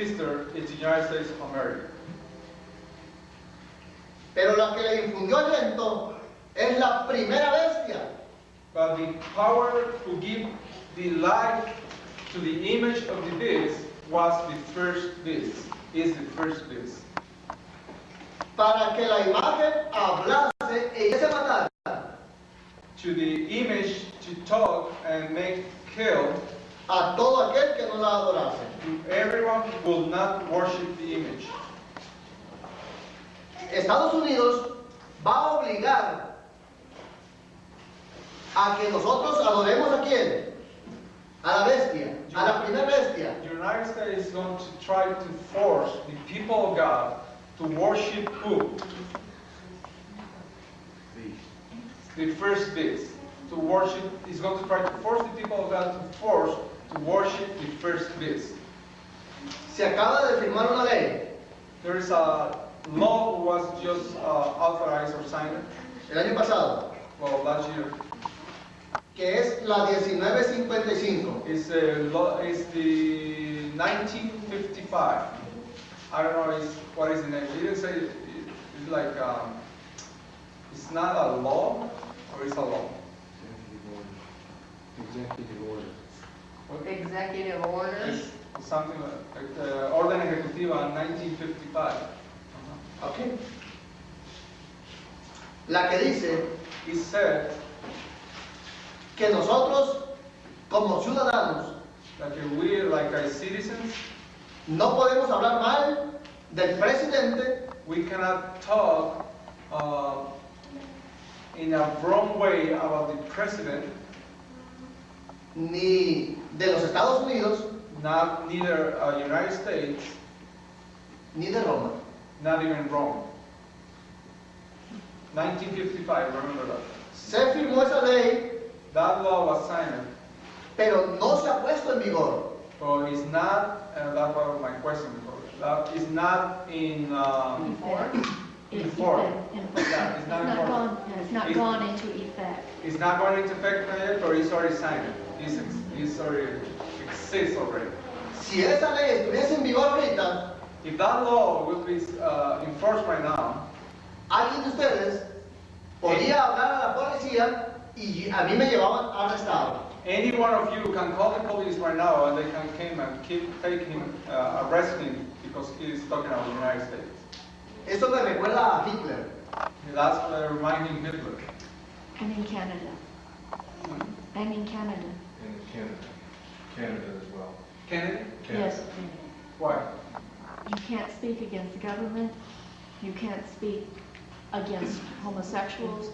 sister is the United States of America. Pero la que le infundió aliento es la primera bestia. But the power to give the life to the image of the beast was the first beast, is the first beast. Para que la imagen hablase e hiciese matar. To the image to talk and make kill. A todo aquel que no la adorase. To everyone who will not worship the image. Estados Unidos va a obligar a que nosotros adoremos a quién? A la bestia, a la primera bestia. The United States is going to try to force the people of God to worship who? The first beast. To worship, is going to try to force the people of God to worship the first beast. Se acaba de firmar una ley. There is a law who was just authorized or signed. El año pasado. Well, last year. Que es la 1955. It's the 1955. I don't know what is the name. He didn't say it's like it's not a law or it's a law. Executive order. What? Executive orders. It's something like Orden Ejecutiva 1955. Okay. La que dice. It said que nosotros como ciudadanos that we, like as citizens, no podemos hablar mal del presidente. We cannot talk in a wrong way about the president, ni de los Estados Unidos, neither United States, ni de Roma. not even Rome. 1955, remember that. Se firmó esa ley. That law was signed. Pero no se ha puesto en vigor. So it's not, and that was my question before. That is not in form. It's not gone into effect. It's not going into effect yet, or it's already signed. It's already exists already. Si esa ley estuviese en vigor ahorita, if that law will be enforced right now, alguien de ustedes podía hablar a la policía y a mí me llevaban arrestado. Any one of you can call the police right now and they can come and take him, arrest him because he is talking about the United States. Eso me recuerda a Hitler. That's reminding Hitler. And in Canada. And in Canada. And in Canada. Canada as well. Kennedy? Yes. Why? You can't speak against the government. You can't speak against homosexuals.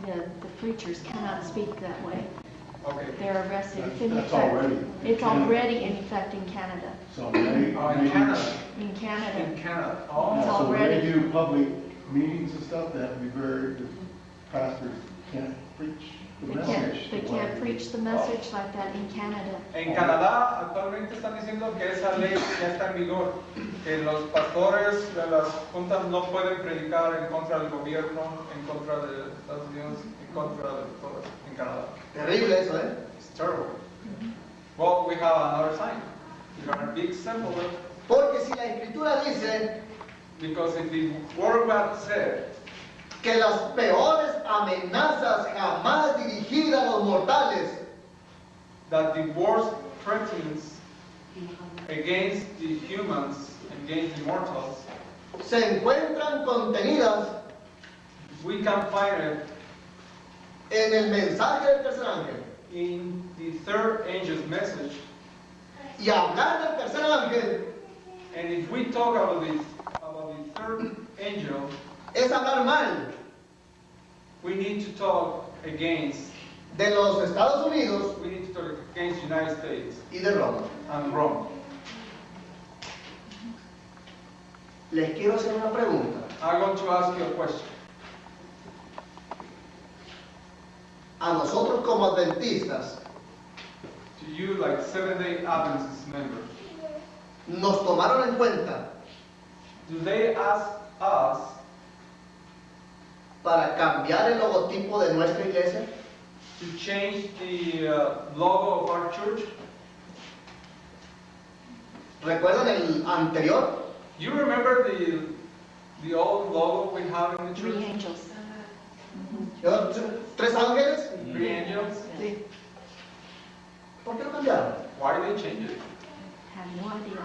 The preachers cannot speak that way. Okay. They're arrested. That's already. It's already in effect in Canada. So in Canada. In Canada. In Canada. It's Oh. So when already. they do public meetings and stuff, they have to be very, the pastors can't preach the message. They can't preach the message like that in Canada. En Canadá actualmente están diciendo que esa ley ya está en vigor, que los pastores de las juntas no pueden predicar en contra del gobierno, en contra de Estados Unidos, en contra de todos en Canadá. Terrible eso, ¿eh? It's terrible. Well, we have another sign. We have a big symbol. Porque si la escritura dice Because if the word of God said que las peores amenazas jamás dirigidas a los mortales that the worst threats against the humans, against the mortals, se encuentran contenidas we can find it en el mensaje del tercer ángel. in the third angel's message. Y hablar del tercer ángel And if we talk about the third angel, es hablar mal we need to talk against, de los Estados Unidos we need to talk against the United States y de Roma. and Rome. Les quiero hacer una pregunta. I want to ask you a question. A nosotros como adventistas, To you, like Seventh-day Adventist members, nos tomaron en cuenta do they ask us para cambiar el logotipo de nuestra iglesia? to change the logo of our church? ¿Recuerdan el anterior? You remember the old logo we have in the Three church? angels. ¿Tres ángeles? Three angels. Sí. ¿Por qué lo cambiaron? Why did they change it? Have no idea.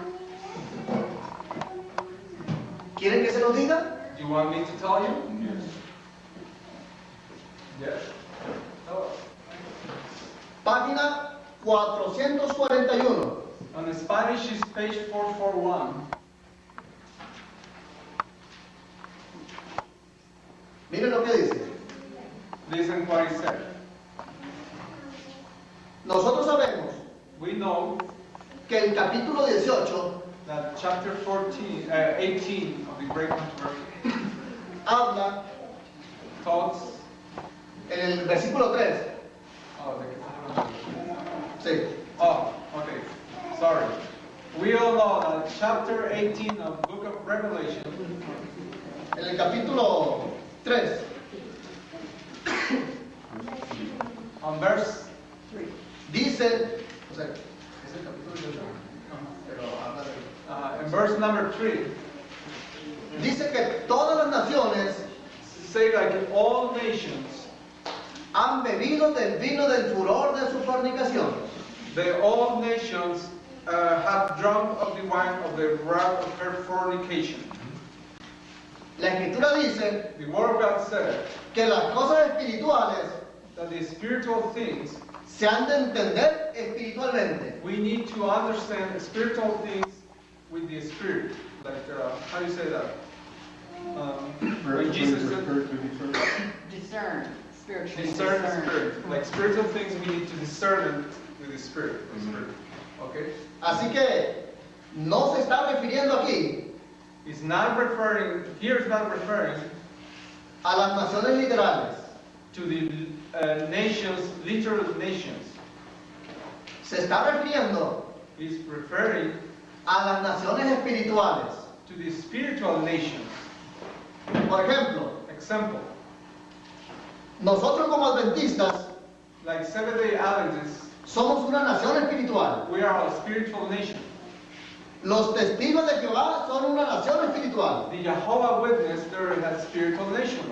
¿Quieren que se los diga? Do you want me to tell you? Yes. Tell us. Página 441. On the Spanish is page 441. Miren lo que dice. Listen what he said. Nosotros sabemos We know que el capítulo 18 that chapter 18 of the Great Controversy habla talks. en el versículo 3. Oh, Sí. oh, okay. Sorry. We all know that chapter 18 of the Book of Revelation, En el capítulo 3, on verse. dice, In verse number 3, dice que todas las naciones say like all nations, han bebido del vino del furor de su fornicación. all nations have drunk of the wine of the wrath of her fornication. La escritura dice The Word of God said que las cosas espirituales that the spiritual things, se han de entender espiritualmente. we need to understand spiritual things with the Spirit. Like, how do you say that? When Jesus said, Discern, spiritually discern the Spirit. Like spiritual things, we need to discern it with the Spirit. Okay? Así que no se está refiriendo aquí It's not referring, here it's not referring a las naciones literales. to the nations, literal nations. Se está refiriendo It's referring a las naciones espirituales. to the spiritual nations. Por ejemplo, Example, nosotros como adventistas like Seventh-day Adventists, somos una nación espiritual. we are a spiritual nation. Los testigos de Jehová son una nación espiritual. The Jehovah Witness, they're a spiritual nation.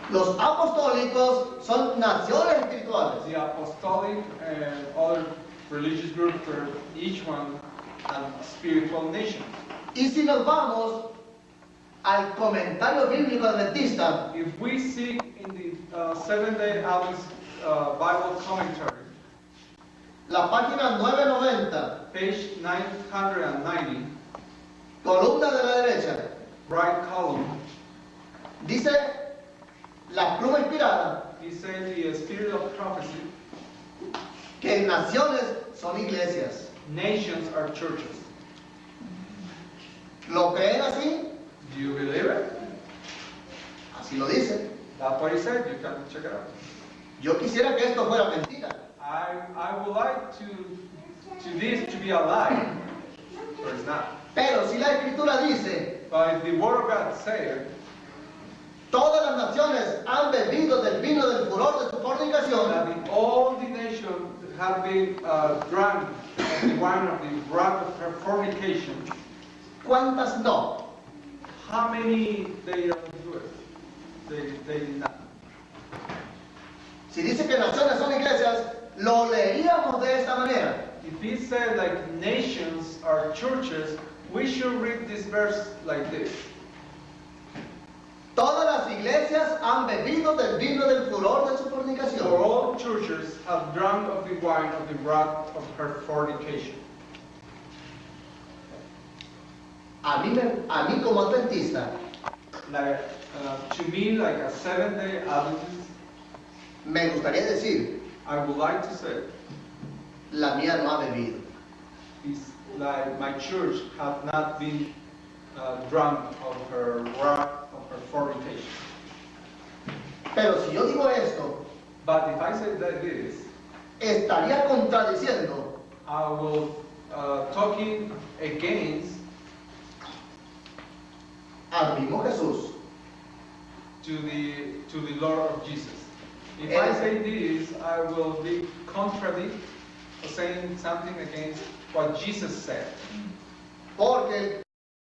Los apostólicos son naciones espirituales. The apostolic and other religious groups, are each one a spiritual nation. Y si nos vamos al comentario bíblico adventista, If we see in the Seventh-day Adventist Bible commentary, la página 990, page 990, columna de la derecha, right column, dice la pluma inspirada he says the spirit of prophecy, que naciones son iglesias. nations are churches. ¿Lo creen así? Do you believe it? Así lo dice. That's what he said. You can check it out. Yo quisiera que esto fuera mentira. I would like to this to be a lie, but it's not. Pero si la escritura dice, But if the Word of God said, todas las naciones han bebido del vino del furor de su fornicación, that all the nations have been drunk of the wine of the wrath of her fornication, ¿cuántas no? how many they don't do it? They did not. Si dice que naciones son iglesias, lo leeríamos de esta manera. If he said like nations are churches, we should read this verse like this. Todas las iglesias han bebido del vino del furor de su For fornicación. all churches have drunk of the wine of the wrath of her fornication. A mí como adventista, Like, to me, like a Seventh-day Adventist, me gustaría decir, I would like to say, la mía no ha bebido. is like my church have not been drunk of her wrath of her fornication. Pero si yo digo esto, But if I say that this, estaría contradiciendo I will talking against al mismo Jesús. to the Lord of Jesus. If I say this, I will be contradict or saying something against what Jesus said. Porque